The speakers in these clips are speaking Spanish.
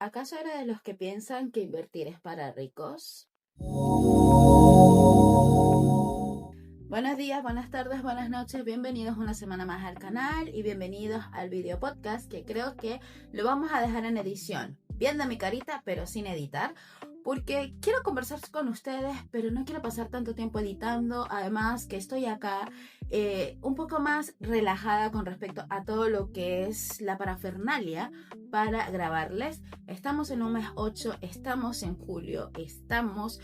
¿Acaso eres de los que piensan que invertir es para ricos? Buenos días, buenas tardes, buenas noches, bienvenidos una semana más al canal y bienvenidos al video podcast que creo que lo vamos a dejar en edición, viendo mi carita pero sin editar, porque quiero conversar con ustedes pero no quiero pasar tanto tiempo editando, además que estoy acá un poco más relajada con respecto a todo lo que es la parafernalia para grabarles. Estamos en un mes 8, estamos en julio, estamos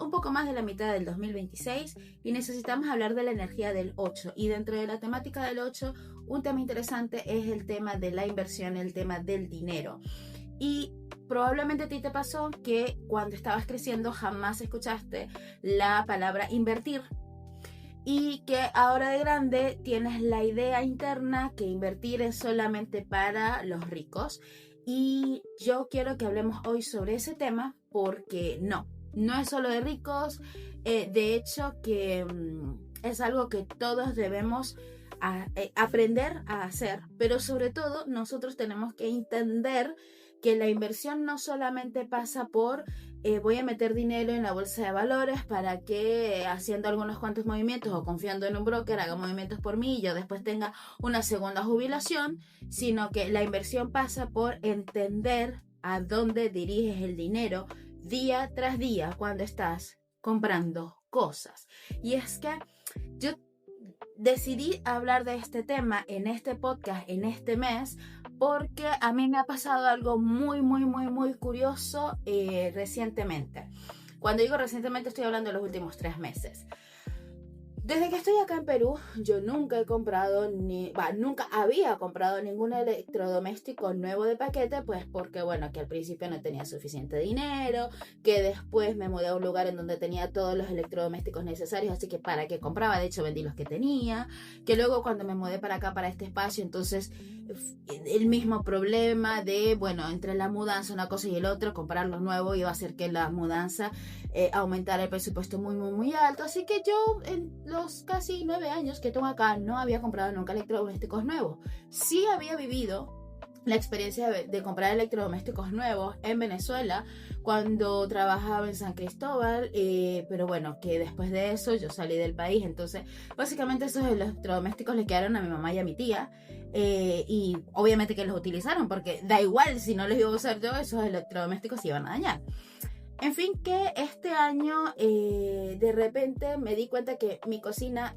un poco más de la mitad del 2026 y necesitamos hablar de la energía del 8. Y dentro de la temática del 8, un tema interesante es el tema de la inversión, el tema del dinero. Y probablemente a ti te pasó que cuando estabas creciendo jamás escuchaste la palabra invertir. Y que ahora de grande tienes la idea interna que invertir es solamente para los ricos. Y yo quiero que hablemos hoy sobre ese tema porque no es solo de ricos. De hecho que es algo que todos debemos aprender a hacer, pero sobre todo nosotros tenemos que entender que la inversión no solamente pasa por voy a meter dinero en la bolsa de valores para que haciendo algunos cuantos movimientos o confiando en un broker haga movimientos por mí y yo después tenga una segunda jubilación, sino que la inversión pasa por entender a dónde diriges el dinero día tras día cuando estás comprando cosas. Y es que yo decidí hablar de este tema en este podcast, en este mes, porque a mí me ha pasado algo muy curioso recientemente. Cuando digo recientemente estoy hablando de los últimos 3 meses. Desde que estoy acá en Perú, yo nunca nunca había comprado ningún electrodoméstico nuevo de paquete, pues porque bueno, que al principio no tenía suficiente dinero, que después me mudé a un lugar en donde tenía todos los electrodomésticos necesarios, así que para qué compraba, de hecho vendí los que tenía, que luego cuando me mudé para acá, para este espacio, entonces el mismo problema de, bueno, entre la mudanza, una cosa y el otro, comprar lo nuevo iba a hacer que la mudanza aumentara el presupuesto muy alto, así que yo en los casi 9 años que tengo acá no había comprado nunca electrodomésticos nuevos. Sí había vivido la experiencia de comprar electrodomésticos nuevos en Venezuela cuando trabajaba en San Cristóbal, pero bueno, que después de eso yo salí del país, entonces básicamente esos electrodomésticos le quedaron a mi mamá y a mi tía, y obviamente que los utilizaron porque da igual si no los iba a usar yo, esos electrodomésticos se iban a dañar. En fin, que este año de repente me di cuenta que mi cocina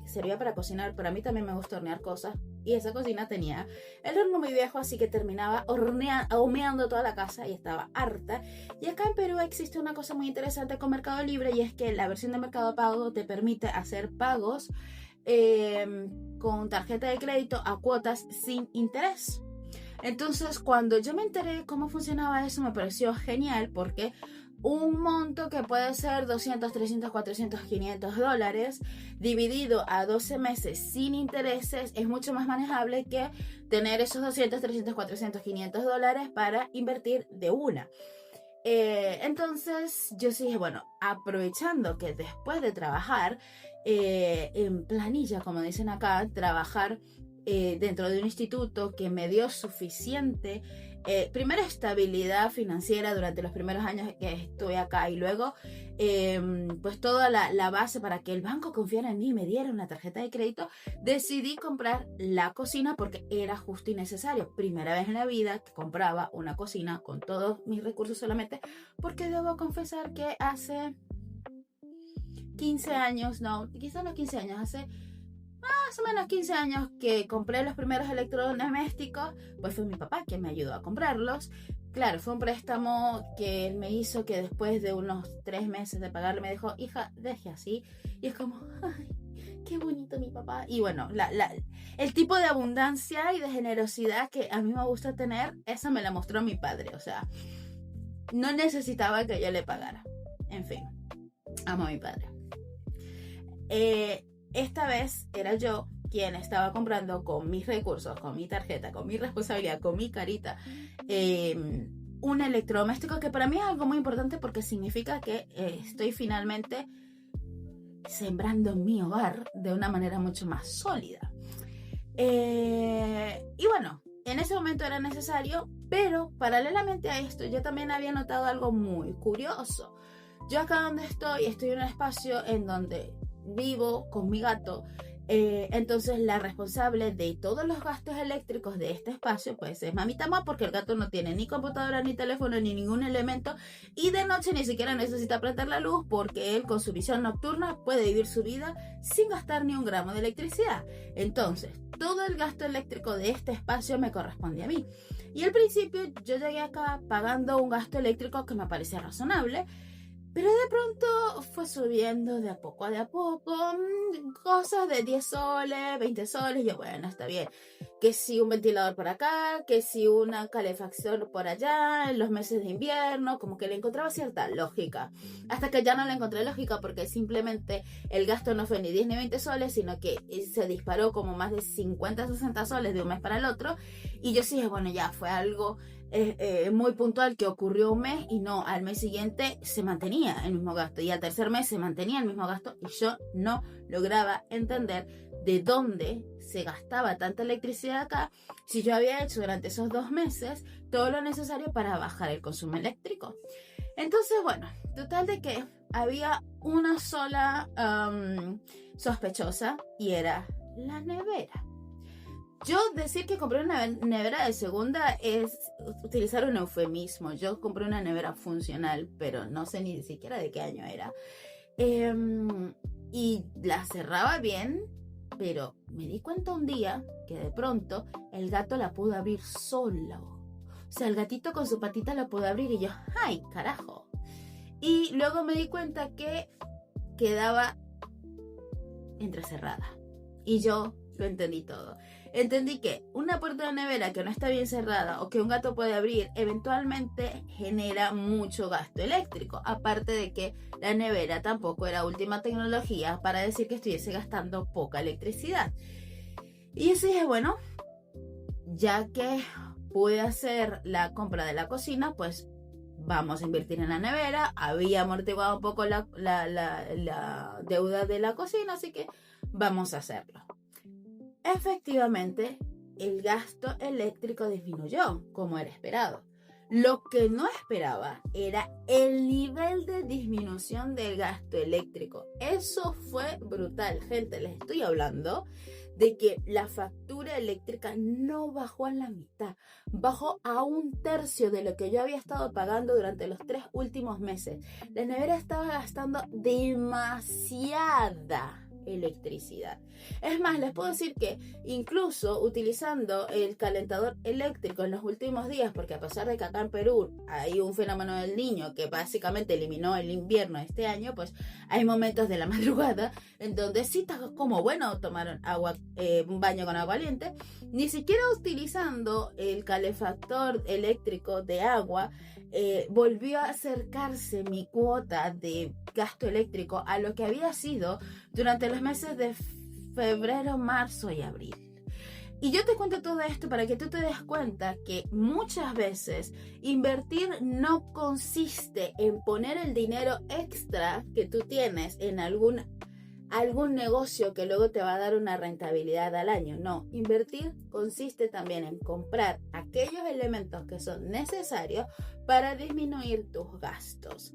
servía para cocinar, pero a mí también me gusta hornear cosas. Y esa cocina tenía el horno muy viejo, así que terminaba humeando toda la casa y estaba harta. Y acá en Perú existe una cosa muy interesante con Mercado Libre, y es que la versión de Mercado Pago te permite hacer pagos con tarjeta de crédito a cuotas sin interés. Entonces, cuando yo me enteré cómo funcionaba eso, me pareció genial porque un monto que puede ser 200, 300, 400, 500 dólares dividido a 12 meses sin intereses es mucho más manejable que tener esos 200, 300, 400, 500 dólares para invertir de una. Entonces yo sí dije, bueno, aprovechando que después de trabajar en planilla, como dicen acá, trabajar dentro de un instituto que me dio suficiente primera estabilidad financiera durante los primeros años que estuve acá, y luego pues toda la base para que el banco confiara en mí y me diera una tarjeta de crédito, decidí comprar la cocina porque era justo y necesario. Primera vez en la vida que compraba una cocina con todos mis recursos solamente, porque debo confesar que hace 15 años, no, quizás no 15 años, hace más o menos 15 años que compré los primeros electrodomésticos, pues fue mi papá quien me ayudó a comprarlos. Claro, fue un préstamo que él me hizo, que después de unos 3 meses de pagarle me dijo, hija, deje así. Y es como, ay, qué bonito mi papá. Y bueno, el tipo de abundancia y de generosidad que a mí me gusta tener, esa me la mostró mi padre. O sea, no necesitaba que yo le pagara. En fin, amo a mi padre. Esta vez era yo quien estaba comprando con mis recursos, con mi tarjeta, con mi responsabilidad, con mi carita, un electrodoméstico que para mí es algo muy importante porque significa que estoy finalmente sembrando mi hogar de una manera mucho más sólida. Y bueno, en ese momento era necesario Pero paralelamente a esto, yo también había notado algo muy curioso. Yo acá donde estoy en un espacio en donde vivo con mi gato. Entonces la responsable de todos los gastos eléctricos de este espacio pues es mamita Ma, porque el gato no tiene ni computadora, ni teléfono, ni ningún elemento, y de noche ni siquiera necesita prender la luz porque él con su visión nocturna puede vivir su vida sin gastar ni un gramo de electricidad. Entonces todo el gasto eléctrico de este espacio me corresponde a mí, y al principio yo llegué acá pagando un gasto eléctrico que me parecía razonable. Pero de pronto fue subiendo de a poco, cosas de 10 soles, 20 soles, y yo, bueno, está bien. Que si un ventilador por acá, que si una calefacción por allá, en los meses de invierno, como que le encontraba cierta lógica. Hasta que ya no le encontré lógica, porque simplemente el gasto no fue ni 10 ni 20 soles, sino que se disparó como más de 50, 60 soles de un mes para el otro. Y yo sí dije, bueno, ya fue algo muy puntual que ocurrió un mes, y no, al mes siguiente se mantenía el mismo gasto, y al tercer mes se mantenía el mismo gasto, y yo no lograba entender de dónde se gastaba tanta electricidad acá si yo había hecho durante esos 2 meses todo lo necesario para bajar el consumo eléctrico. Entonces, bueno, total de que había una sola sospechosa, y era la nevera. Yo decir que compré una nevera de segunda es utilizar un eufemismo. Yo compré una nevera funcional, pero no sé ni siquiera de qué año era. Y la cerraba bien, pero me di cuenta un día que de pronto el gato la pudo abrir solo. O sea, el gatito con su patita la pudo abrir, y yo, ¡ay, carajo! Y luego me di cuenta que quedaba entrecerrada. Y yo lo entendí todo. Entendí que una puerta de nevera que no está bien cerrada o que un gato puede abrir eventualmente genera mucho gasto eléctrico. Aparte de que la nevera tampoco era última tecnología para decir que estuviese gastando poca electricidad. Y yo dije, bueno, ya que pude hacer la compra de la cocina, pues vamos a invertir en la nevera. Había amortiguado un poco la deuda de la cocina, así que vamos a hacerlo. Efectivamente, el gasto eléctrico disminuyó, como era esperado. Lo que no esperaba era el nivel de disminución del gasto eléctrico. Eso fue brutal, gente. Les estoy hablando de que la factura eléctrica no bajó a la mitad, bajó a 1/3 de lo que yo había estado pagando durante los 3 últimos meses. La nevera estaba gastando demasiada electricidad. Es más, les puedo decir que incluso utilizando el calentador eléctrico en los últimos días, porque a pesar de que acá en Perú hay un fenómeno del Niño que básicamente eliminó el invierno este año, pues hay momentos de la madrugada en donde sí está como bueno tomar agua, un baño con agua caliente. Ni siquiera utilizando el calefactor eléctrico de agua volvió a acercarse mi cuota de gasto eléctrico a lo que había sido durante los meses de febrero, marzo y abril. Y yo te cuento todo esto para que tú te des cuenta que muchas veces invertir no consiste en poner el dinero extra que tú tienes en algún negocio que luego te va a dar una rentabilidad al año. No, invertir consiste también en comprar aquellos elementos que son necesarios para disminuir tus gastos.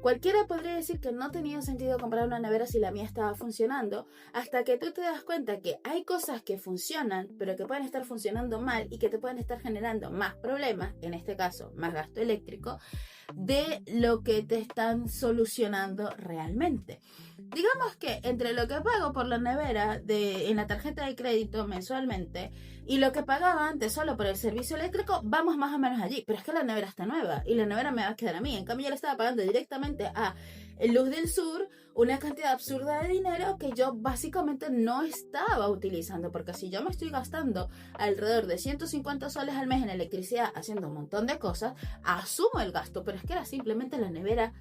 Cualquiera podría decir que no tenía sentido comprar una nevera si la mía estaba funcionando, hasta que tú te das cuenta que hay cosas que funcionan, pero que pueden estar funcionando mal y que te pueden estar generando más problemas, en este caso más gasto eléctrico, de lo que te están solucionando realmente. Digamos que entre lo que pago por la nevera en la tarjeta de crédito mensualmente y lo que pagaba antes solo por el servicio eléctrico, vamos más o menos allí. Pero es que la nevera está nueva y la nevera me va a quedar a mí. En cambio, yo le estaba pagando directamente a Luz del Sur una cantidad absurda de dinero que yo básicamente no estaba utilizando, porque si yo me estoy gastando alrededor de 150 soles al mes en electricidad haciendo un montón de cosas, asumo el gasto, pero es que era simplemente la nevera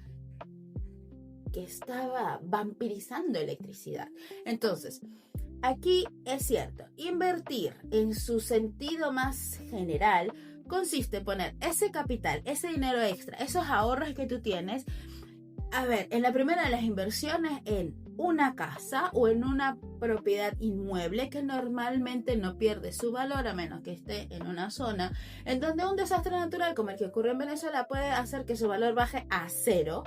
que estaba vampirizando electricidad. Entonces, aquí es cierto, invertir en su sentido más general consiste en poner ese capital, ese dinero extra, esos ahorros que tú tienes, a ver, en la primera de las inversiones en una casa o en una propiedad inmueble que normalmente no pierde su valor a menos que esté en una zona en donde un desastre natural como el que ocurre en Venezuela puede hacer que su valor baje a cero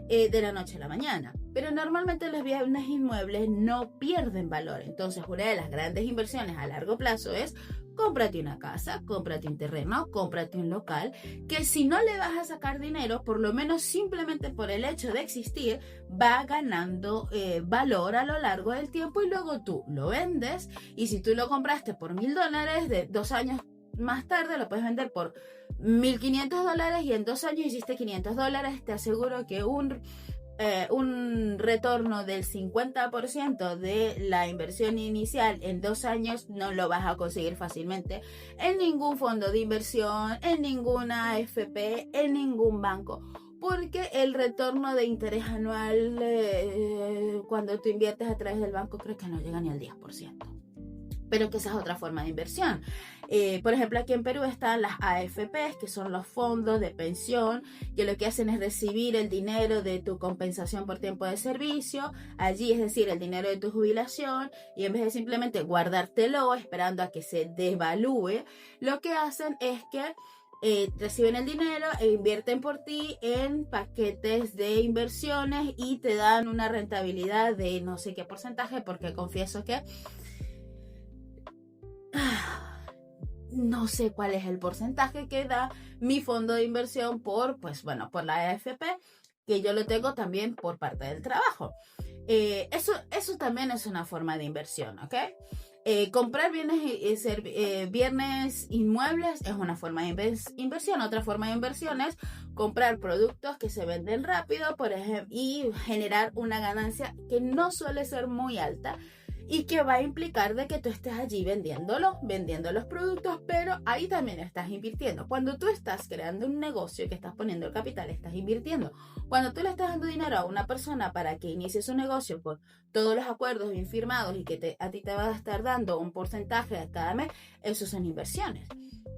de la noche a la mañana. Pero normalmente los bienes inmuebles no pierden valor. Entonces, una de las grandes inversiones a largo plazo es cómprate una casa, cómprate un terreno, cómprate un local, que si no le vas a sacar dinero, por lo menos simplemente por el hecho de existir, va ganando valor a lo largo del tiempo y luego tú lo vendes. Y si tú lo compraste por $1,000, de 2 años más tarde lo puedes vender por $1,500 y en 2 años hiciste $500. Te aseguro que un retorno del 50% de la inversión inicial en 2 años no lo vas a conseguir fácilmente en ningún fondo de inversión, en ninguna AFP, en ningún banco, porque el retorno de interés anual cuando tú inviertes a través del banco creo que no llega ni al 10%. Pero que esa es otra forma de inversión. Por ejemplo, aquí en Perú están las AFPs, que son los fondos de pensión, que lo que hacen es recibir el dinero de tu compensación por tiempo de servicio, allí es decir, el dinero de tu jubilación, y en vez de simplemente guardártelo esperando a que se devalúe, lo que hacen es que reciben el dinero e invierten por ti en paquetes de inversiones y te dan una rentabilidad de no sé qué porcentaje, porque confieso que no sé cuál es el porcentaje que da mi fondo de inversión por la AFP, que yo lo tengo también por parte del trabajo. Eso también es una forma de inversión, ¿ok? Comprar bienes inmuebles es una forma de inversión. Otra forma de inversión es comprar productos que se venden rápido, por ejemplo, y generar una ganancia que no suele ser muy alta, y que va a implicar de que tú estés allí vendiendo los productos, pero ahí también estás invirtiendo. Cuando tú estás creando un negocio que estás poniendo el capital, estás invirtiendo. Cuando tú le estás dando dinero a una persona para que inicie su negocio por todos los acuerdos bien firmados y que a ti te va a estar dando un porcentaje cada mes, eso son inversiones.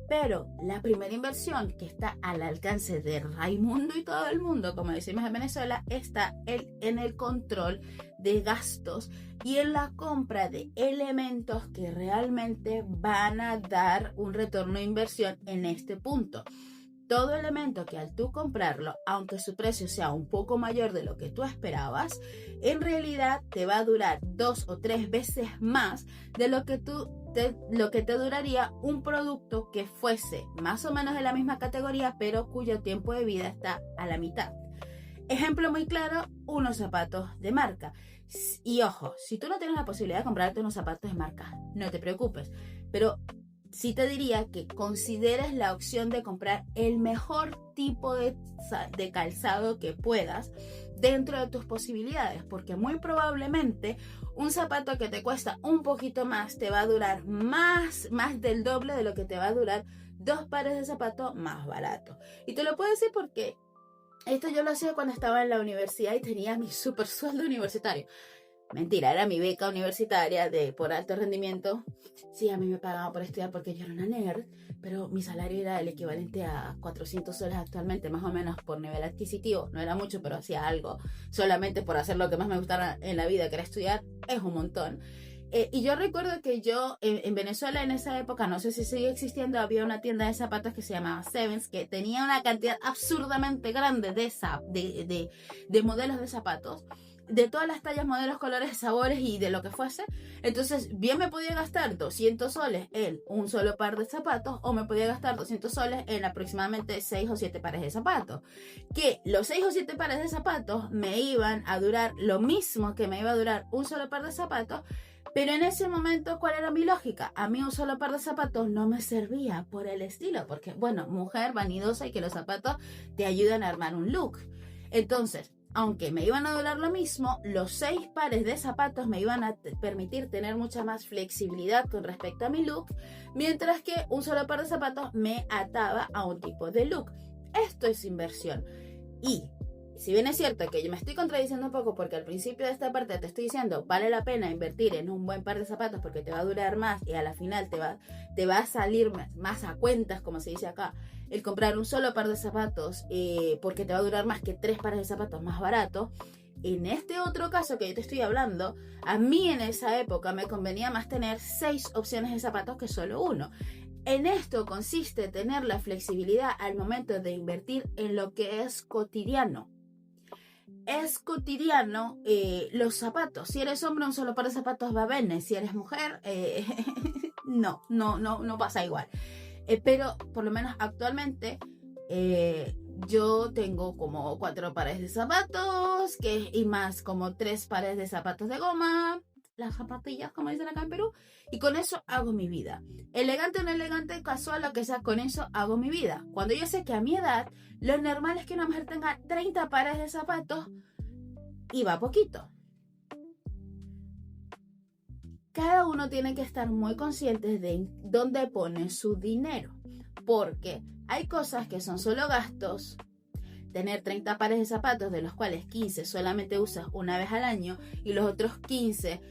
Pero la primera inversión que está al alcance de Raimundo y todo el mundo, como decimos en Venezuela, está en el control de gastos y en la compra de elementos que realmente van a dar un retorno de inversión en este punto. Todo elemento que al tú comprarlo, aunque su precio sea un poco mayor de lo que tú esperabas, en realidad te va a durar 2 o 3 veces más de lo que te duraría un producto que fuese más o menos de la misma categoría, pero cuyo tiempo de vida está a la mitad. Ejemplo muy claro, unos zapatos de marca. Y ojo, si tú no tienes la posibilidad de comprarte unos zapatos de marca, no te preocupes, pero sí te diría que consideres la opción de comprar el mejor tipo de calzado que puedas dentro de tus posibilidades, porque muy probablemente un zapato que te cuesta un poquito más te va a durar más del doble de lo que te va a durar 2 pares de zapatos más baratos. Y te lo puedo decir porque esto yo lo hacía cuando estaba en la universidad y tenía mi super sueldo universitario. Mentira, era mi beca universitaria por alto rendimiento. Sí, a mí me pagaban por estudiar porque yo era una nerd, pero mi salario era el equivalente a 400 soles actualmente, más o menos por nivel adquisitivo. No era mucho, pero hacía algo solamente por hacer lo que más me gustara en la vida, que era estudiar. Es un montón. Y yo recuerdo que yo en Venezuela en esa época, no sé si sigue existiendo, había una tienda de zapatos que se llamaba Sevens, que tenía una cantidad absurdamente grande de modelos de zapatos, de todas las tallas, modelos, colores, sabores y de lo que fuese. Entonces bien me podía gastar 200 soles en un solo par de zapatos, o me podía gastar 200 soles en aproximadamente 6 o 7 pares de zapatos, que los 6 o 7 pares de zapatos me iban a durar lo mismo que me iba a durar un solo par de zapatos. Pero en ese momento, ¿cuál era mi lógica? A mí un solo par de zapatos no me servía por el estilo, porque, bueno, mujer vanidosa y que los zapatos te ayudan a armar un look. Entonces, aunque me iban a durar lo mismo, los 6 pares de zapatos me iban a permitir tener mucha más flexibilidad con respecto a mi look, mientras que un solo par de zapatos me ataba a un tipo de look. Esto es inversión. Y si bien es cierto que yo me estoy contradiciendo un poco, porque al principio de esta parte te estoy diciendo vale la pena invertir en un buen par de zapatos porque te va a durar más y a la final te va a salir más a cuentas, como se dice acá, el comprar un solo par de zapatos porque te va a durar más que 3 pares de zapatos más baratos. En este otro caso que yo te estoy hablando, a mí en esa época me convenía más tener 6 opciones de zapatos que solo uno. En esto consiste tener la flexibilidad al momento de invertir en lo que es cotidiano. Es cotidiano los zapatos. Si eres hombre, un solo par de zapatos va bene. Si eres mujer, no pasa igual. Pero por lo menos actualmente yo tengo como 4 pares de zapatos y más como 3 pares de zapatos de goma, las zapatillas como dicen acá en Perú, y con eso hago mi vida. Elegante o no elegante, casual, lo que sea, con eso hago mi vida. Cuando yo sé que a mi edad lo normal es que una mujer tenga 30 pares de zapatos y va poquito. Cada uno tiene que estar muy consciente de dónde pone su dinero, porque hay cosas que son solo gastos. Tener 30 pares de zapatos, de los cuales 15 solamente usas una vez al año y los otros 15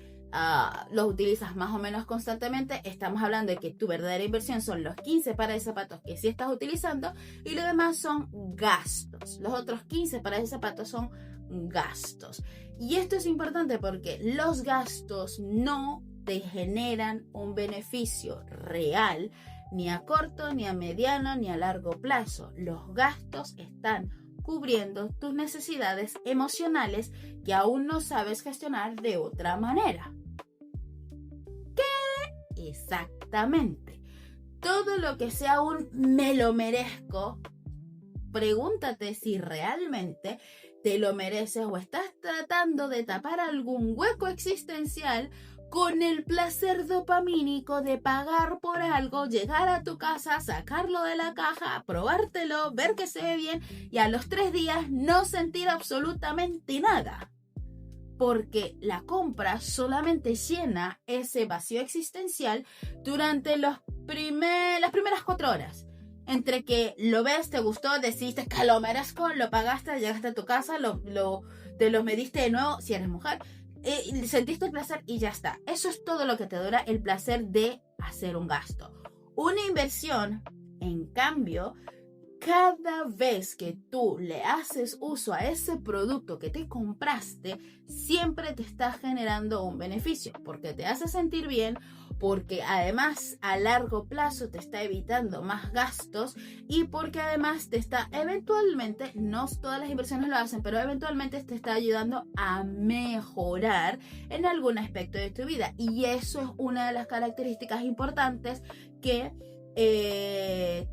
los utilizas más o menos constantemente. Estamos hablando de que tu verdadera inversión son los 15 pares de zapatos que sí estás utilizando y lo demás son gastos. Los otros 15 pares de zapatos son gastos. Y esto es importante porque los gastos no te generan un beneficio real ni a corto, ni a mediano, ni a largo plazo. Los gastos están cubriendo tus necesidades emocionales que aún no sabes gestionar de otra manera. ¿Qué? Exactamente. Todo lo que sea un me lo merezco, pregúntate si realmente te lo mereces o estás tratando de tapar algún hueco existencial con el placer dopamínico de pagar por algo, llegar a tu casa, sacarlo de la caja, probártelo, ver que se ve bien y a los 3 días no sentir absolutamente nada. Porque la compra solamente llena ese vacío existencial durante las primeras 4 horas. Entre que lo ves, te gustó, decidiste que lo merezco, lo pagaste, llegaste a tu casa, te lo mediste de nuevo, si eres mujer, sentiste el placer y ya está. Eso es todo lo que te dura el placer de hacer un gasto. Una inversión, en cambio, cada vez que tú le haces uso a ese producto que te compraste, siempre te está generando un beneficio, porque te hace sentir bien, porque además a largo plazo te está evitando más gastos y porque además te está eventualmente, no todas las inversiones lo hacen, pero eventualmente te está ayudando a mejorar en algún aspecto de tu vida. Y eso es una de las características importantes que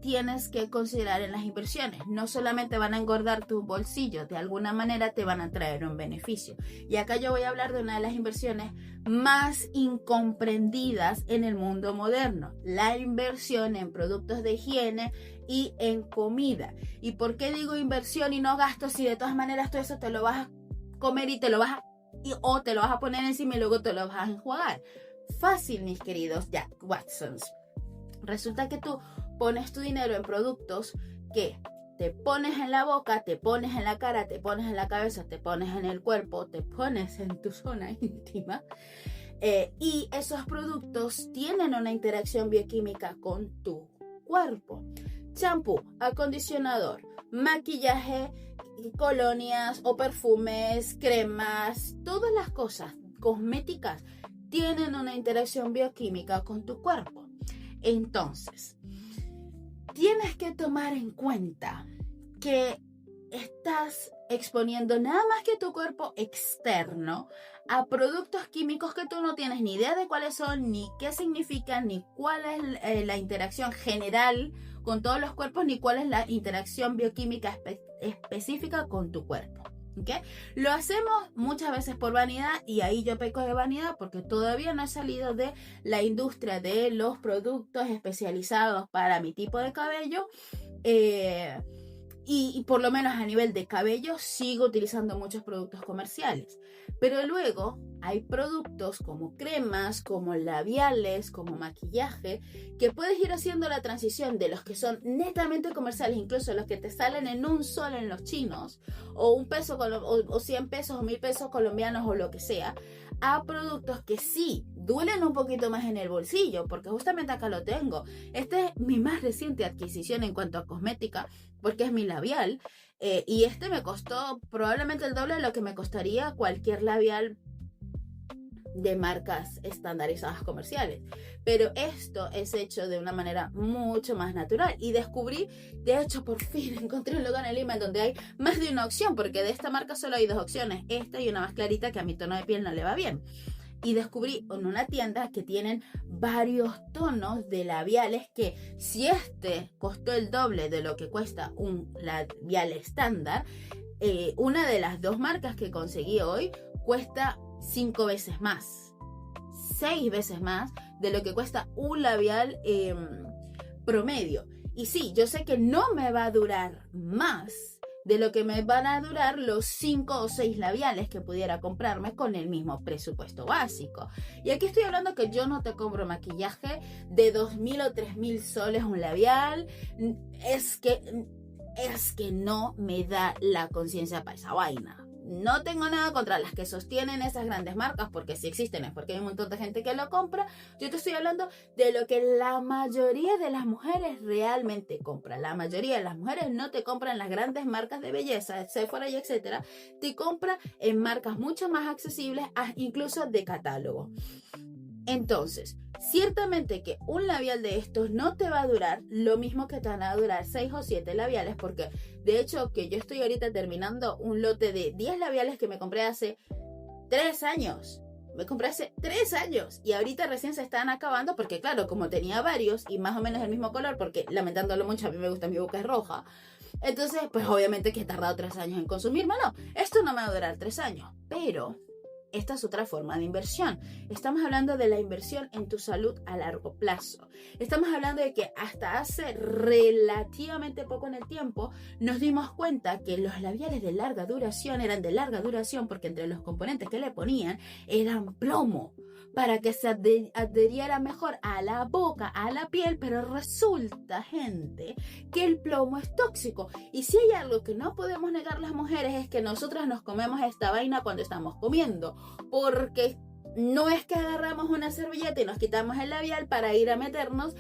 tienes que considerar en las inversiones. No solamente van a engordar tu bolsillo, de alguna manera te van a traer un beneficio. Y acá yo voy a hablar de una de las inversiones más incomprendidas en el mundo moderno: la inversión en productos de higiene y en comida. ¿Y por qué digo inversión y no gasto si de todas maneras todo eso te lo vas a comer y te lo vas o te lo vas a poner encima y luego te lo vas a enjuagar? Fácil, mis queridos Jack Watsons. Resulta que tú pones tu dinero en productos que te pones en la boca, te pones en la cara, te pones en la cabeza, te pones en el cuerpo, te pones en tu zona íntima. Y esos productos tienen una interacción bioquímica con tu cuerpo. Champú, acondicionador, maquillaje, colonias o perfumes, cremas, todas las cosas cosméticas tienen una interacción bioquímica con tu cuerpo. Entonces, tienes que tomar en cuenta que estás exponiendo nada más que tu cuerpo externo a productos químicos que tú no tienes ni idea de cuáles son, ni qué significan, ni cuál es la interacción general con todos los cuerpos, ni cuál es la interacción bioquímica específica con tu cuerpo. ¿Okay? Lo hacemos muchas veces por vanidad, y ahí yo peco de vanidad porque todavía no he salido de la industria de los productos especializados para mi tipo de cabello, y por lo menos a nivel de cabello sigo utilizando muchos productos comerciales, pero luego hay productos como cremas, como labiales, como maquillaje, que puedes ir haciendo la transición de los que son netamente comerciales, incluso los que te salen en un sol en los chinos, o $1 o 100 pesos o 1000 pesos colombianos o lo que sea, a productos que sí duelen un poquito más en el bolsillo, porque justamente acá lo tengo. Esta es mi más reciente adquisición en cuanto a cosmética, porque es mi labial. Y este me costó probablemente el doble de lo que me costaría cualquier labial de marcas estandarizadas comerciales, pero esto es hecho de una manera mucho más natural y descubrí, de hecho por fin encontré un lugar en Lima en donde hay más de una opción, porque de esta marca solo hay dos opciones, esta y una más clarita que a mi tono de piel no le va bien. Y descubrí en una tienda que tienen varios tonos de labiales que, si este costó el doble de lo que cuesta un labial estándar, una de las dos marcas que conseguí hoy cuesta 5 veces más, 6 veces más de lo que cuesta un labial promedio. Y sí, yo sé que no me va a durar más de lo que me van a durar los 5 o 6 labiales que pudiera comprarme con el mismo presupuesto básico. Y aquí estoy hablando que yo no te compro maquillaje de 2.000 o 3.000 soles un labial. Es que no me da la conciencia para esa vaina. No tengo nada contra las que sostienen esas grandes marcas, porque si existen es porque hay un montón de gente que lo compra. Yo te estoy hablando de lo que la mayoría de las mujeres realmente compran. La mayoría de las mujeres no te compran las grandes marcas de belleza, Sephora y etcétera. Te compra en marcas mucho más accesibles, incluso de catálogo. Entonces, ciertamente que un labial de estos no te va a durar lo mismo que te van a durar 6 o 7 labiales, porque de hecho que yo estoy ahorita terminando un lote de 10 labiales que me compré hace 3 años. Me compré hace 3 años y ahorita recién se están acabando porque claro, como tenía varios y más o menos el mismo color, porque lamentándolo mucho a mí me gusta, mi boca es roja. Entonces, pues obviamente que he tardado 3 años en consumirme. No, esto no me va a durar 3 años, pero esta es otra forma de inversión. Estamos hablando de la inversión en tu salud a largo plazo. Estamos hablando de que hasta hace relativamente poco en el tiempo nos dimos cuenta que los labiales de larga duración eran de larga duración porque entre los componentes que le ponían eran plomo para que se adheriera mejor a la boca, a la piel, pero resulta, gente, que el plomo es tóxico. Y si hay algo que no podemos negar las mujeres es que nosotras nos comemos esta vaina cuando estamos comiendo, porque no es que agarramos una servilleta y nos quitamos el labial para ir a meternos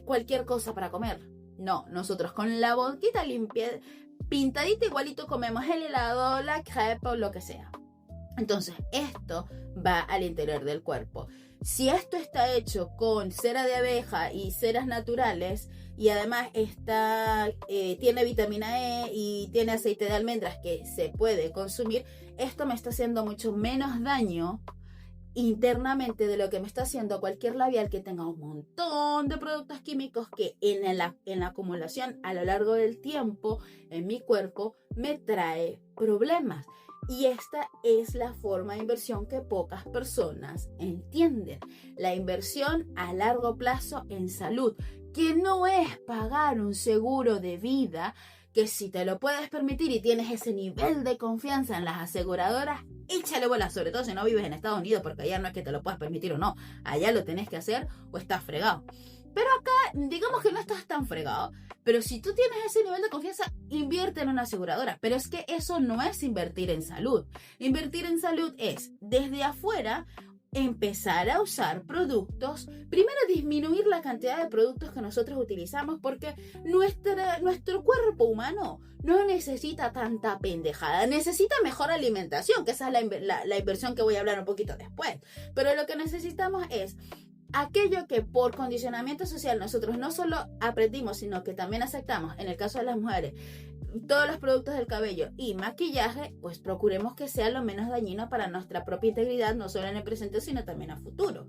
cualquier cosa para comer. No, nosotros con la boquita limpia, pintadita igualito comemos el helado, la crepe o lo que sea. Entonces, esto va al interior del cuerpo. Si esto está hecho con cera de abeja y ceras naturales y además tiene vitamina E y tiene aceite de almendras que se puede consumir, esto me está haciendo mucho menos daño internamente de lo que me está haciendo cualquier labial que tenga un montón de productos químicos que en la acumulación a lo largo del tiempo en mi cuerpo me trae problemas. Y esta es la forma de inversión que pocas personas entienden. La inversión a largo plazo en salud, que no es pagar un seguro de vida, que si te lo puedes permitir y tienes ese nivel de confianza en las aseguradoras, échale bola, sobre todo si no vives en Estados Unidos, porque allá no es que te lo puedas permitir o no, allá lo tenés que hacer o estás fregado. Pero acá, digamos que no estás tan fregado, pero si tú tienes ese nivel de confianza, invierte en una aseguradora. Pero es que eso no es invertir en salud. Invertir en salud es, desde afuera, empezar a usar productos, primero disminuir la cantidad de productos que nosotros utilizamos, porque nuestro cuerpo humano no necesita tanta pendejada, necesita mejor alimentación, que esa es la inversión que voy a hablar un poquito después. Pero lo que necesitamos es aquello que por condicionamiento social nosotros no solo aprendimos, sino que también aceptamos, en el caso de las mujeres, todos los productos del cabello y maquillaje, pues procuremos que sea lo menos dañino para nuestra propia integridad, no solo en el presente, sino también a futuro.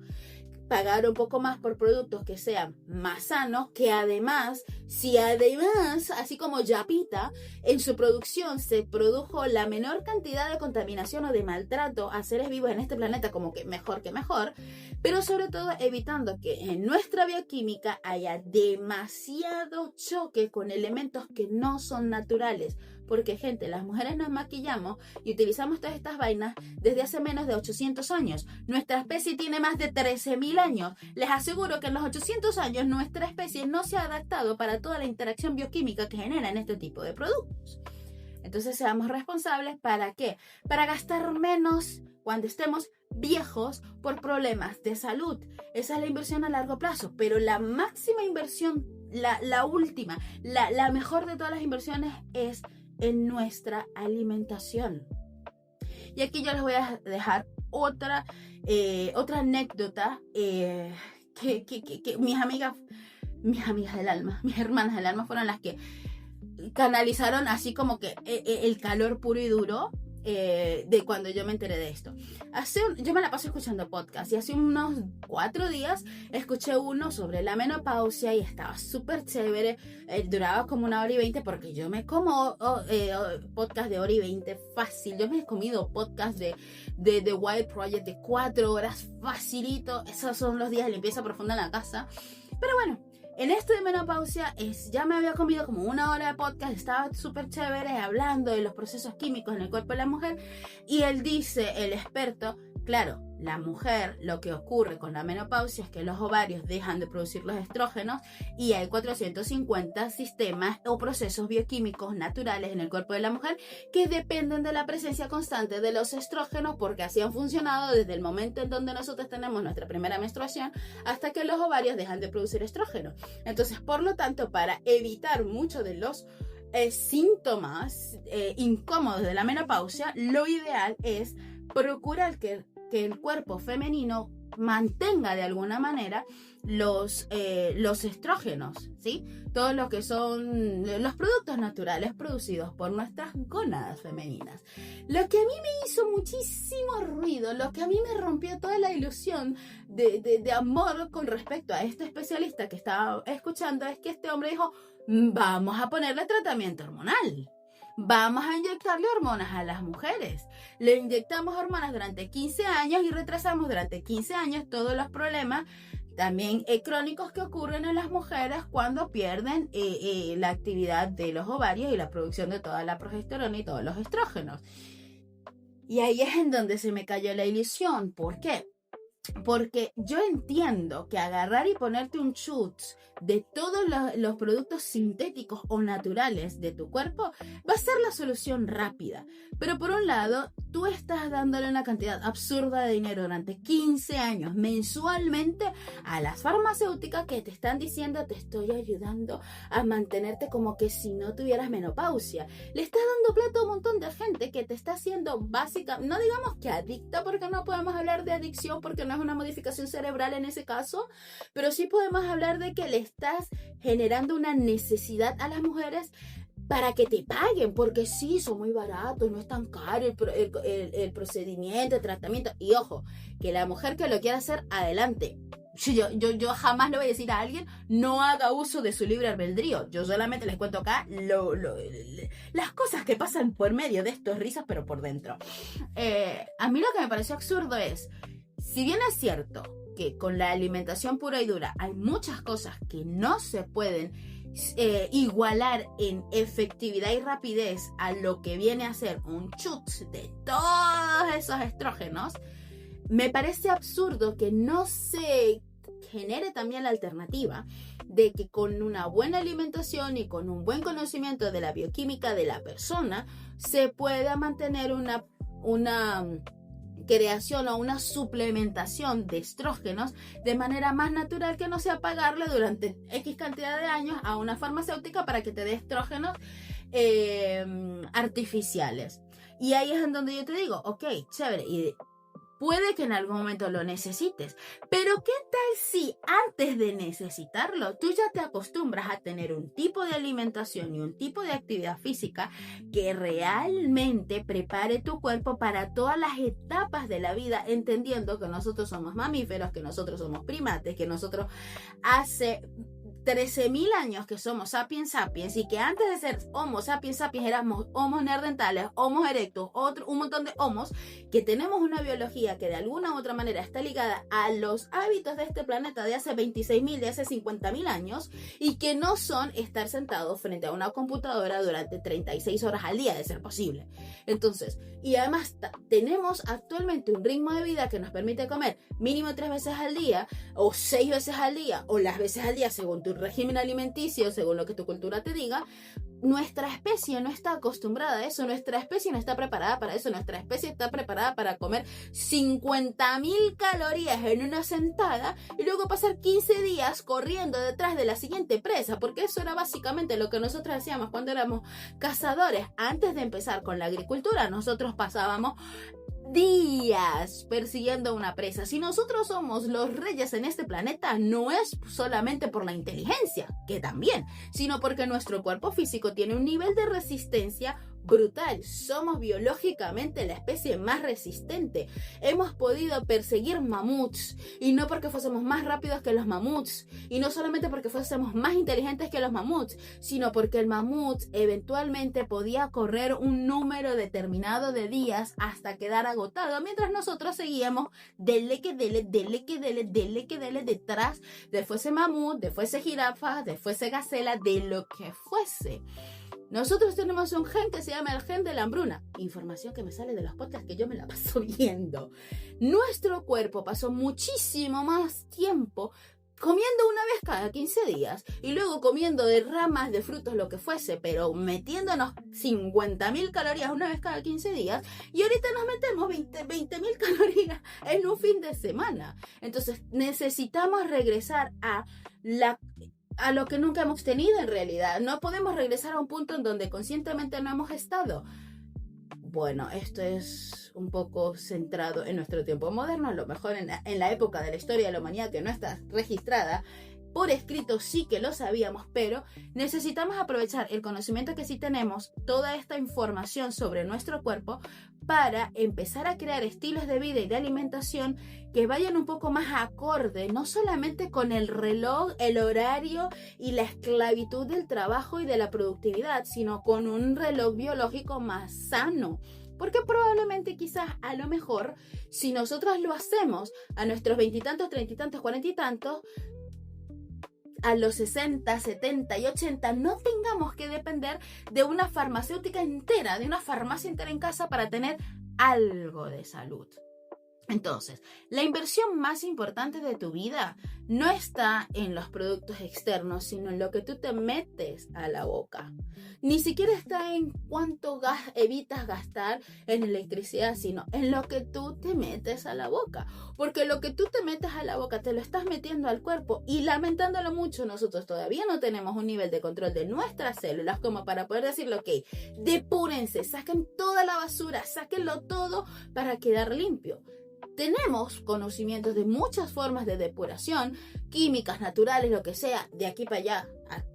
Pagar un poco más por productos que sean más sanos, que además, así como Yapita, en su producción se produjo la menor cantidad de contaminación o de maltrato a seres vivos en este planeta, como que mejor, pero sobre todo evitando que en nuestra bioquímica haya demasiado choque con elementos que no son naturales. Porque, gente, las mujeres nos maquillamos y utilizamos todas estas vainas desde hace menos de 800 años. Nuestra especie tiene más de 13.000 años. Les aseguro que en los 800 años nuestra especie no se ha adaptado para toda la interacción bioquímica que generan este tipo de productos. Entonces, seamos responsables. ¿Para qué? Para gastar menos cuando estemos viejos por problemas de salud. Esa es la inversión a largo plazo. Pero la máxima inversión la última, la mejor de todas las inversiones es en nuestra alimentación. Y aquí yo les voy a dejar otra anécdota que mis amigas del alma, mis hermanas del alma fueron las que canalizaron así como que el calor puro y duro de cuando yo me enteré de esto. Yo me la paso escuchando podcast y hace unos 4 días escuché uno sobre la menopausia y estaba súper chévere. Duraba como 1 hora y 20 porque yo me como podcast de 1 hora y 20 fácil. Yo me he comido podcast de The Wild Project de 4 horas facilito. Esos son los días de limpieza profunda en la casa. Pero bueno, en esto de menopausia ya me había comido como 1 hora de podcast, estaba súper chévere hablando de los procesos químicos en el cuerpo de la mujer y él dice, el experto, claro, la mujer, lo que ocurre con la menopausia es que los ovarios dejan de producir los estrógenos y hay 450 sistemas o procesos bioquímicos naturales en el cuerpo de la mujer que dependen de la presencia constante de los estrógenos porque así han funcionado desde el momento en donde nosotros tenemos nuestra primera menstruación hasta que los ovarios dejan de producir estrógenos. Entonces, por lo tanto, para evitar muchos de los síntomas incómodos de la menopausia, lo ideal es procurar que el cuerpo femenino mantenga de alguna manera los estrógenos, ¿sí? Todo lo que son los productos naturales producidos por nuestras gónadas femeninas. Lo que a mí me hizo muchísimo ruido, lo que a mí me rompió toda la ilusión de amor con respecto a este especialista que estaba escuchando, es que este hombre dijo, vamos a ponerle tratamiento hormonal. Vamos a inyectarle hormonas a las mujeres. Le inyectamos hormonas durante 15 años y retrasamos durante 15 años todos los problemas también crónicos que ocurren en las mujeres cuando pierden la actividad de los ovarios y la producción de toda la progesterona y todos los estrógenos. Y ahí es en donde se me cayó la ilusión. ¿Por qué? Porque yo entiendo que agarrar y ponerte un shoot de todos los productos sintéticos o naturales de tu cuerpo va a ser la solución rápida. Pero por un lado, tú estás dándole una cantidad absurda de dinero durante 15 años mensualmente a las farmacéuticas que te están diciendo te estoy ayudando a mantenerte como que si no tuvieras menopausia. Le estás dando plata a un montón de gente que te está haciendo básica, no digamos que adicta porque no podemos hablar de adicción porque no es una modificación cerebral en ese caso, pero sí podemos hablar de que le estás generando una necesidad a las mujeres para que te paguen, porque sí, son muy baratos, no es tan caro el procedimiento, el tratamiento. Y ojo, que la mujer que lo quiera hacer, adelante. Yo jamás le voy a decir a alguien, no haga uso de su libre albedrío. Yo solamente les cuento acá las cosas que pasan por medio de estos risas, pero por dentro. A mí lo que me pareció absurdo es, si bien es cierto que con la alimentación pura y dura hay muchas cosas que no se pueden igualar en efectividad y rapidez a lo que viene a ser un chut de todos esos estrógenos, me parece absurdo que no se genere también la alternativa de que con una buena alimentación y con un buen conocimiento de la bioquímica de la persona se pueda mantener una creación o una suplementación de estrógenos de manera más natural, que no sea pagarle durante X cantidad de años a una farmacéutica para que te dé estrógenos artificiales. Y ahí es en donde yo te digo, ok, chévere, y puede que en algún momento lo necesites, pero ¿qué tal si antes de necesitarlo tú ya te acostumbras a tener un tipo de alimentación y un tipo de actividad física que realmente prepare tu cuerpo para todas las etapas de la vida, entendiendo que nosotros somos mamíferos, que nosotros somos primates, que nosotros hace 13.000 años que somos sapiens sapiens y que antes de ser homo sapiens sapiens éramos homos neandertales, homos erectus, un montón de homos, que tenemos una biología que de alguna u otra manera está ligada a los hábitos de este planeta de hace 26.000, de hace 50.000 años, y que no son estar sentados frente a una computadora durante 36 horas al día, de ser posible. Entonces, y además tenemos actualmente un ritmo de vida que nos permite comer mínimo 3 veces al día o 6 veces al día o las veces al día según tu régimen alimenticio, según lo que tu cultura te diga, nuestra especie no está acostumbrada a eso, nuestra especie no está preparada para eso, nuestra especie está preparada para comer 50.000 calorías en una sentada y luego pasar 15 días corriendo detrás de la siguiente presa, porque eso era básicamente lo que nosotros hacíamos cuando éramos cazadores. Antes de empezar con la agricultura, nosotros pasábamos días persiguiendo una presa. Si nosotros somos los reyes en este planeta, no es solamente por la inteligencia, que también, sino porque nuestro cuerpo físico tiene un nivel de resistencia brutal. Somos biológicamente la especie más resistente. Hemos podido perseguir mamuts, y no porque fuésemos más rápidos que los mamuts, y no solamente porque fuésemos más inteligentes que los mamuts, sino porque el mamut eventualmente podía correr un número determinado de días hasta quedar agotado, mientras nosotros seguíamos dele que dele detrás de fuese mamut, de fuese jirafa, de fuese gacela, de lo que fuese. Nosotros tenemos un gen que se llama el gen de la hambruna. Información que me sale de los podcasts que yo me la paso viendo. Nuestro cuerpo pasó muchísimo más tiempo comiendo una vez cada 15 días y luego comiendo de ramas, de frutos, lo que fuese, pero metiéndonos 50.000 calorías una vez cada 15 días, y ahorita nos metemos 20.000 calorías en un fin de semana. Entonces necesitamos regresar a lo que nunca hemos tenido en realidad. No podemos regresar a un punto en donde conscientemente no hemos estado. Bueno, esto es un poco centrado en nuestro tiempo moderno, a lo mejor en la época de la historia de la humanidad que no está registrada. Por escrito sí que lo sabíamos, pero necesitamos aprovechar el conocimiento que sí tenemos, toda esta información sobre nuestro cuerpo, para empezar a crear estilos de vida y de alimentación que vayan un poco más acorde, no solamente con el reloj, el horario y la esclavitud del trabajo y de la productividad, sino con un reloj biológico más sano. Porque probablemente, quizás, a lo mejor, si nosotros lo hacemos a nuestros 20 y tantos, 30 y tantos, 40 y tantos, a los 60, 70 y 80 no tengamos que depender de una farmacéutica entera, de una farmacia entera en casa para tener algo de salud. Entonces, la inversión más importante de tu vida no está en los productos externos, sino en lo que tú te metes a la boca. Ni siquiera está en cuánto evitas gastar en electricidad, sino en lo que tú te metes a la boca. Porque lo que tú te metes a la boca te lo estás metiendo al cuerpo, y lamentándolo mucho, nosotros todavía no tenemos un nivel de control de nuestras células como para poder decirle, ok, depúrense, saquen toda la basura, sáquenlo todo para quedar limpio. Tenemos conocimientos de muchas formas de depuración, químicas, naturales, lo que sea, de aquí para allá,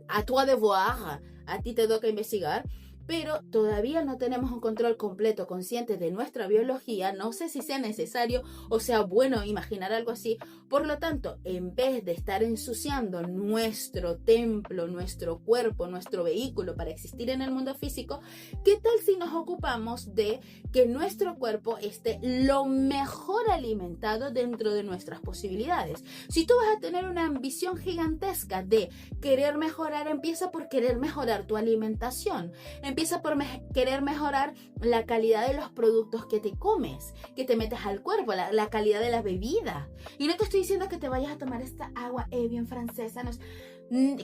a toi de voir, a ti te toca investigar, pero todavía no tenemos un control completo, consciente de nuestra biología. No sé si sea necesario o sea bueno imaginar algo así. Por lo tanto, en vez de estar ensuciando nuestro templo, nuestro cuerpo, nuestro vehículo para existir en el mundo físico, ¿qué tal si nos ocupamos de que nuestro cuerpo esté lo mejor alimentado dentro de nuestras posibilidades? Si tú vas a tener una ambición gigantesca de querer mejorar, empieza por querer mejorar tu alimentación. Empieza por querer mejorar la calidad de los productos que te comes, que te metes al cuerpo, la calidad de la bebida. Y no te estoy diciendo que te vayas a tomar esta agua bien francesa, no,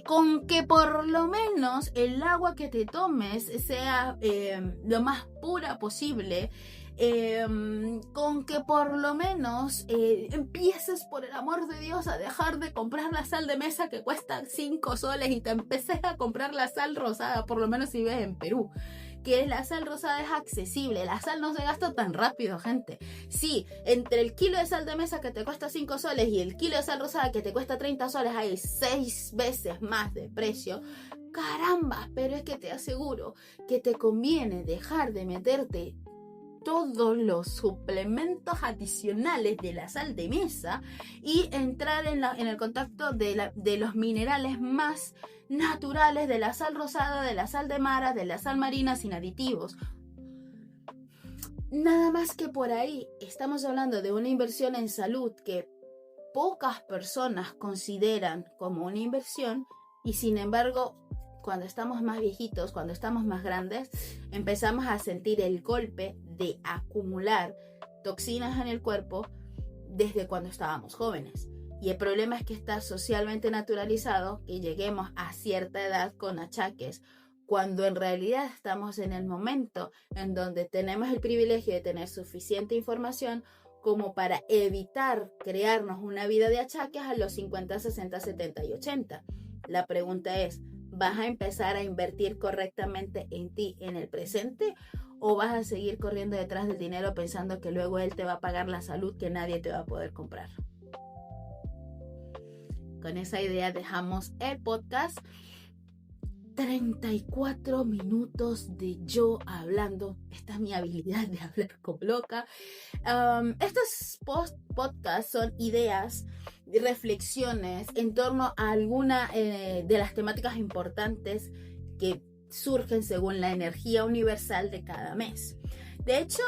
con que por lo menos el agua que te tomes sea lo más pura posible. Con que por lo menos empieces, por el amor de Dios, a dejar de comprar la sal de mesa que cuesta 5 soles y te empeces a comprar la sal rosada, por lo menos si vives en Perú, que la sal rosada es accesible. La sal no se gasta tan rápido, gente. Sí, entre el kilo de sal de mesa que te cuesta 5 soles y el kilo de sal rosada que te cuesta 30 soles hay 6 veces más de precio. Caramba, pero es que te aseguro que te conviene dejar de meterte todos los suplementos adicionales de la sal de mesa y entrar en el contacto de los minerales más naturales, de la sal rosada, de la sal de mar, de la sal marina sin aditivos. Nada más que por ahí estamos hablando de una inversión en salud que pocas personas consideran como una inversión, y sin embargo, cuando estamos más viejitos, cuando estamos más grandes, empezamos a sentir el golpe de acumular toxinas en el cuerpo desde cuando estábamos jóvenes. Y el problema es que está socialmente naturalizado que lleguemos a cierta edad con achaques, cuando en realidad estamos en el momento en donde tenemos el privilegio de tener suficiente información como para evitar crearnos una vida de achaques a los 50, 60, 70 y 80. La pregunta es, ¿vas a empezar a invertir correctamente en ti en el presente o vas a seguir corriendo detrás del dinero pensando que luego él te va a pagar la salud que nadie te va a poder comprar? Con esa idea dejamos el podcast. 34 minutos de yo hablando. Esta es mi habilidad de hablar como loca. Estos podcasts son ideas, reflexiones en torno a alguna de las temáticas importantes que surgen según la energía universal de cada mes. De hecho,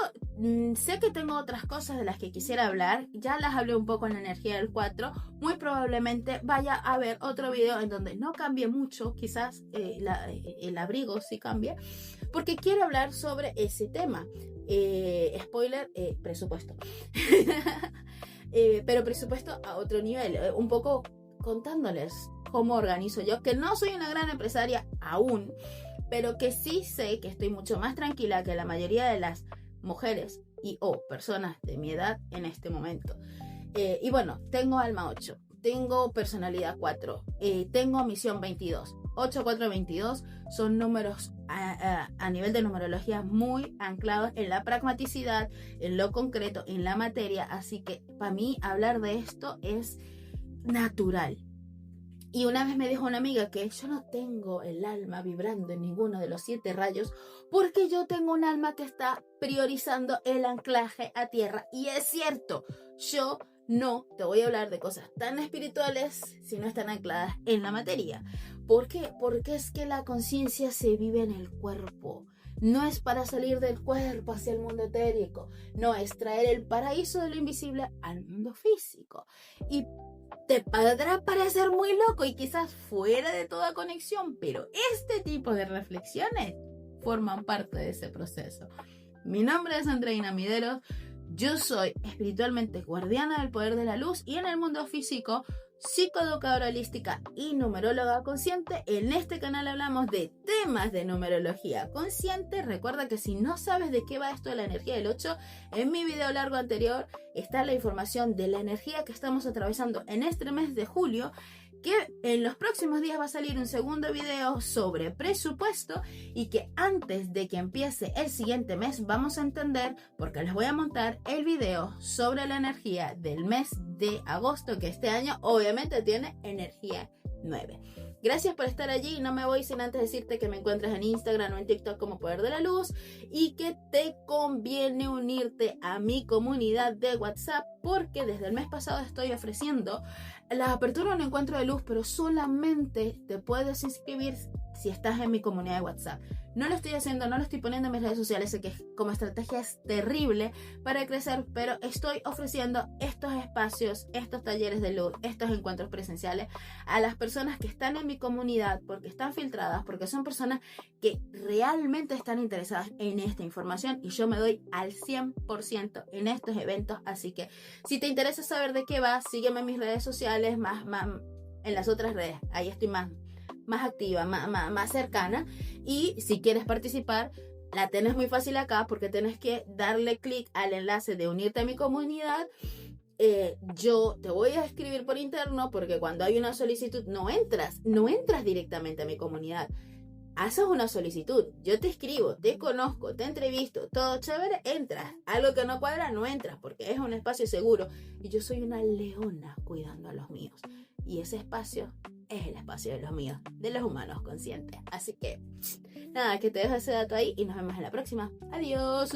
sé que tengo otras cosas de las que quisiera hablar. Ya las hablé un poco en la energía del 4. Muy probablemente vaya a ver otro video en donde no cambie mucho. Quizás el abrigo sí cambie. Porque quiero hablar sobre ese tema. Spoiler, presupuesto. Pero presupuesto a otro nivel. Un poco contándoles cómo organizo yo. Que no soy una gran empresaria aún, pero que sí sé que estoy mucho más tranquila que la mayoría de las mujeres y personas de mi edad en este momento. Y bueno, tengo alma 8, tengo personalidad 4, tengo misión 22. 8, 4, 22 son números a nivel de numerología muy anclados en la pragmaticidad, en lo concreto, en la materia. Así que para mí hablar de esto es natural. Y una vez me dijo una amiga que yo no tengo el alma vibrando en ninguno de los 7 rayos porque yo tengo un alma que está priorizando el anclaje a tierra. Y es cierto, yo no te voy a hablar de cosas tan espirituales si no están ancladas en la materia. ¿Por qué? Porque es que la conciencia se vive en el cuerpo. No es para salir del cuerpo hacia el mundo etérico. No, es traer el paraíso de lo invisible al mundo físico. Y te podrá parecer muy loco y quizás fuera de toda conexión, pero este tipo de reflexiones forman parte de ese proceso. Mi nombre es Andreina Mideros, yo soy espiritualmente guardiana del poder de la luz y en el mundo físico, psicoeducadora holística y numeróloga consciente. En este canal hablamos de temas de numerología consciente. Recuerda que si no sabes de qué va esto de la energía del 8, en mi video largo anterior está la información de la energía que estamos atravesando en este mes de julio, que en los próximos días va a salir un segundo video sobre presupuesto y que antes de que empiece el siguiente mes vamos a entender, porque les voy a montar el video sobre la energía del mes de agosto, que este año obviamente tiene energía 9. Gracias por estar allí. No me voy sin antes decirte que me encuentras en Instagram o en TikTok como Poder de la Luz y que te conviene unirte a mi comunidad de WhatsApp, porque desde el mes pasado estoy ofreciendo la apertura de un encuentro de luz, pero solamente te puedes inscribir si estás en mi comunidad de WhatsApp. No lo estoy haciendo, no lo estoy poniendo en mis redes sociales, sé que como estrategia es terrible para crecer, pero estoy ofreciendo estos espacios, estos talleres de luz, estos encuentros presenciales a las personas que están en mi comunidad, porque están filtradas, porque son personas que realmente están interesadas en esta información y yo me doy al 100% en estos eventos. Así que si te interesa saber de qué va, sígueme en mis redes sociales, más en las otras redes, ahí estoy más activa, más cercana. Y si quieres participar, la tenés muy fácil acá, porque tenés que darle clic al enlace de unirte a mi comunidad. Yo te voy a escribir por interno, porque cuando hay una solicitud no entras directamente a mi comunidad. Haces una solicitud, yo te escribo, te conozco, te entrevisto, todo chévere, entras. Algo que no cuadra, no entras, porque es un espacio seguro. Y yo soy una leona cuidando a los míos. Y ese espacio es el espacio de los míos, de los humanos conscientes. Así que, nada, que te dejo ese dato ahí y nos vemos en la próxima. Adiós.